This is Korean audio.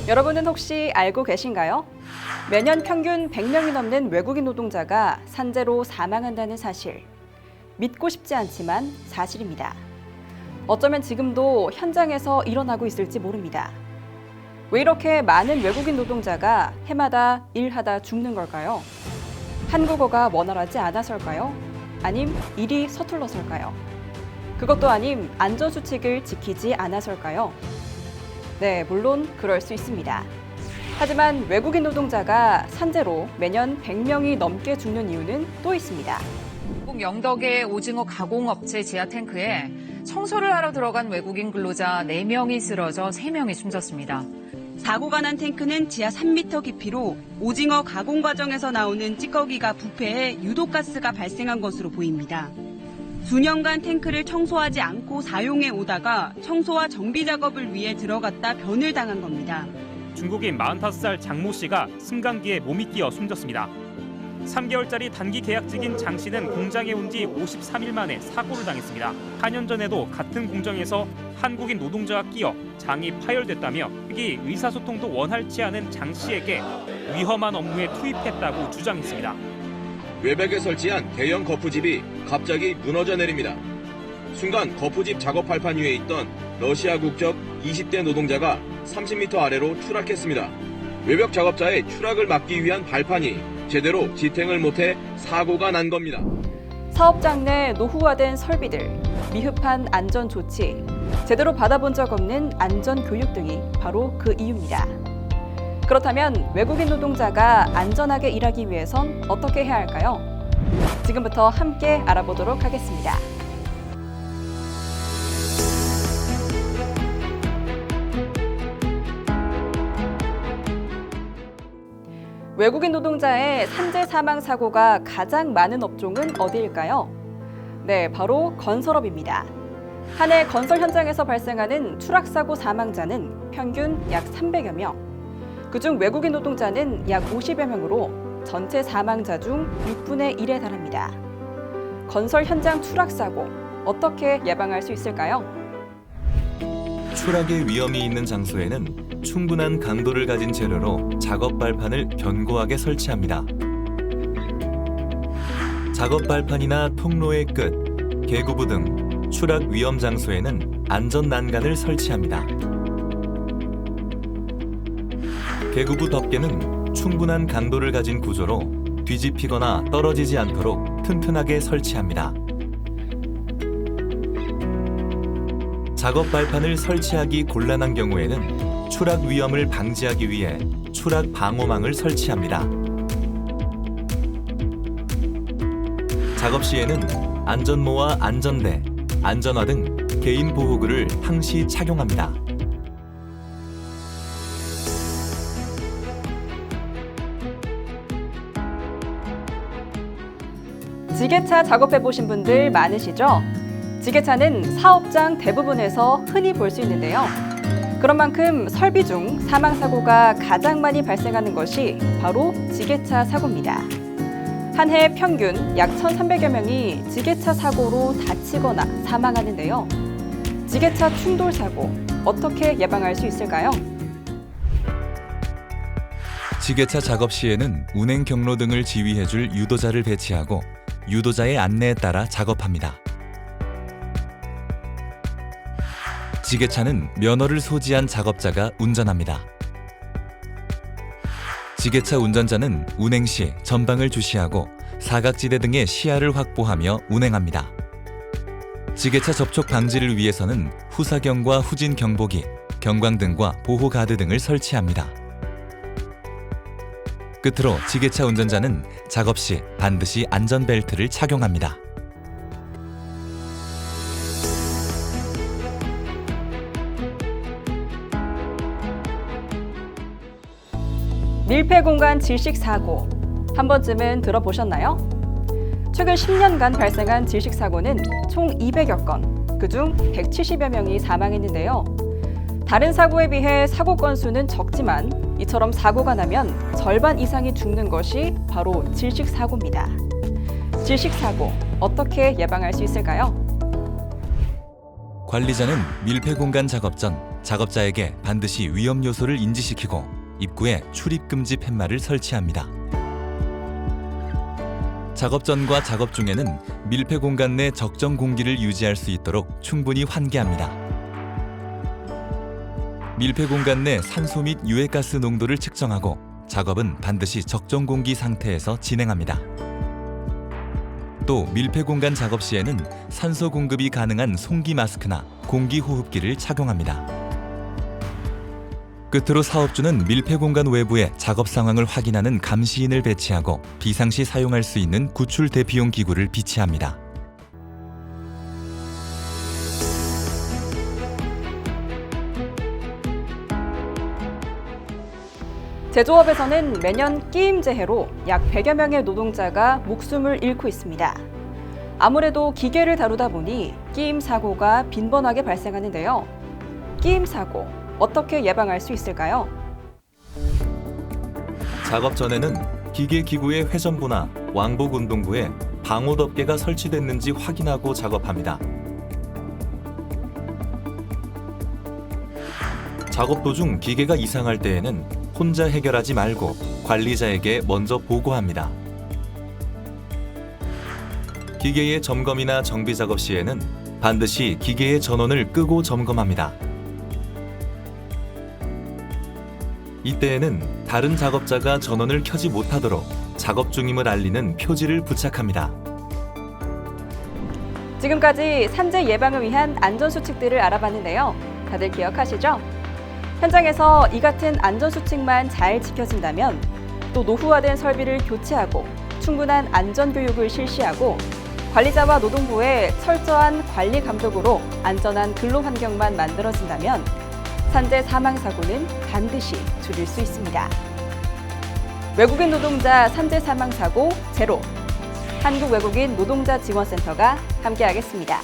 여러분은 혹시 알고 계신가요? 매년 평균 100명이 넘는 외국인 노동자가 산재로 사망한다는 사실. 믿고 싶지 않지만 사실입니다. 어쩌면 지금도 현장에서 일어나고 있을지 모릅니다. 왜 이렇게 많은 외국인 노동자가 해마다 일하다 죽는 걸까요? 한국어가 원활하지 않아서일까요? 아님 일이 서툴러서일까요? 그것도 아님 안전수칙을 지키지 않아서일까요? 네, 물론 그럴 수 있습니다. 하지만 외국인 노동자가 산재로 매년 100명이 넘게 죽는 이유는 또 있습니다. 경북 영덕의 오징어 가공업체 지하 탱크에 청소를 하러 들어간 외국인 근로자 4명이 쓰러져 3명이 숨졌습니다. 사고가 난 탱크는 지하 3m 깊이로 오징어 가공 과정에서 나오는 찌꺼기가 부패해 유독가스가 발생한 것으로 보입니다. 수년간 탱크를 청소하지 않고 사용해 오다가 청소와 정비 작업을 위해 들어갔다 변을 당한 겁니다. 중국인 45살 장모 씨가 승강기에 몸이 끼어 숨졌습니다. 3개월짜리 단기 계약직인 장 씨는 공장에 온 지 53일 만에 사고를 당했습니다. 4년 전에도 같은 공장에서 한국인 노동자가 끼어 장이 파열됐다며 특히 의사소통도 원활치 않은 장 씨에게 위험한 업무에 투입했다고 주장했습니다. 외벽에 설치한 대형 거푸집이 갑자기 무너져 내립니다. 순간 거푸집 작업 발판 위에 있던 러시아 국적 20대 노동자가 30m 아래로 추락했습니다. 외벽 작업자의 추락을 막기 위한 발판이 제대로 지탱을 못해 사고가 난 겁니다. 사업장 내 노후화된 설비들, 미흡한 안전 조치, 제대로 받아본 적 없는 안전 교육 등이 바로 그 이유입니다. 그렇다면 외국인 노동자가 안전하게 일하기 위해선 어떻게 해야 할까요? 지금부터 함께 알아보도록 하겠습니다. 외국인 노동자의 산재 사망 사고가 가장 많은 업종은 어디일까요? 네, 바로 건설업입니다. 한 해 건설 현장에서 발생하는 추락사고 사망자는 평균 약 300여 명. 그중 외국인 노동자는 약 50여 명으로 전체 사망자 중 6분의 1에 달합니다. 건설 현장 추락사고 어떻게 예방할 수 있을까요? 추락의 위험이 있는 장소에는 충분한 강도를 가진 재료로 작업 발판을 견고하게 설치합니다. 작업 발판이나 통로의 끝, 계구부 등 추락 위험 장소에는 안전 난간을 설치합니다. 계구부 덮개는 충분한 강도를 가진 구조로 뒤집히거나 떨어지지 않도록 튼튼하게 설치합니다. 작업 발판을 설치하기 곤란한 경우에는 추락 위험을 방지하기 위해 추락 방호망을 설치합니다. 작업 시에는 안전모와 안전대, 안전화 등 개인 보호구를 항시 착용합니다. 지게차 작업해 보신 분들 많으시죠? 지게차는 사업장 대부분에서 흔히 볼 수 있는데요. 그런 만큼 설비 중 사망 사고가 가장 많이 발생하는 것이 바로 지게차 사고입니다. 한 해 평균 약 1,300여 명이 지게차 사고로 다치거나 사망하는데요. 지게차 충돌 사고 어떻게 예방할 수 있을까요? 지게차 작업 시에는 운행 경로 등을 지휘해줄 유도자를 배치하고 유도자의 안내에 따라 작업합니다. 지게차는 면허를 소지한 작업자가 운전합니다. 지게차 운전자는 운행 시 전방을 주시하고 사각지대 등의 시야를 확보하며 운행합니다. 지게차 접촉 방지를 위해서는 후사경과 후진 경보기, 경광등과 보호가드 등을 설치합니다. 끝으로 지게차 운전자는 작업 시 반드시 안전벨트를 착용합니다. 밀폐 공간 질식 사고 한 번쯤은 들어보셨나요? 최근 10년간 발생한 질식 사고는 총 200여 건, 그중 170여 명이 사망했는데요. 다른 사고에 비해 사고 건수는 적지만 이처럼 사고가 나면 절반 이상이 죽는 것이 바로 질식 사고입니다. 질식 사고 어떻게 예방할 수 있을까요? 관리자는 밀폐 공간 작업 전 작업자에게 반드시 위험 요소를 인지시키고 입구에 출입 금지 팻말을 설치합니다. 작업 전과 작업 중에는 밀폐 공간 내 적정 공기를 유지할 수 있도록 충분히 환기합니다. 밀폐 공간 내 산소 및 유해가스 농도를 측정하고 작업은 반드시 적정 공기 상태에서 진행합니다. 또 밀폐 공간 작업 시에는 산소 공급이 가능한 송기 마스크나 공기 호흡기를 착용합니다. 끝으로 사업주는 밀폐 공간 외부에 작업 상황을 확인하는 감시인을 배치하고 비상시 사용할 수 있는 구출 대피용 기구를 비치합니다. 제조업에서는 매년 끼임 재해로 약 100여 명의 노동자가 목숨을 잃고 있습니다. 아무래도 기계를 다루다 보니 끼임 사고가 빈번하게 발생하는데요. 끼임 사고, 어떻게 예방할 수 있을까요? 작업 전에는 기계 기구의 회전부나 왕복 운동부에 방호 덮개가 설치됐는지 확인하고 작업합니다. 작업 도중 기계가 이상할 때에는 혼자 해결하지 말고 관리자에게 먼저 보고합니다. 기계의 점검이나 정비 작업 시에는 반드시 기계의 전원을 끄고 점검합니다. 이때에는 다른 작업자가 전원을 켜지 못하도록 작업 중임을 알리는 표지를 부착합니다. 지금까지 산재 예방을 위한 안전수칙들을 알아봤는데요. 다들 기억하시죠? 현장에서 이 같은 안전수칙만 잘 지켜진다면 또 노후화된 설비를 교체하고 충분한 안전교육을 실시하고 관리자와 노동부의 철저한 관리 감독으로 안전한 근로환경만 만들어진다면 산재 사망사고는 반드시 줄일 수 있습니다. 외국인 노동자 산재 사망사고 제로, 한국외국인 노동자 지원센터가 함께하겠습니다.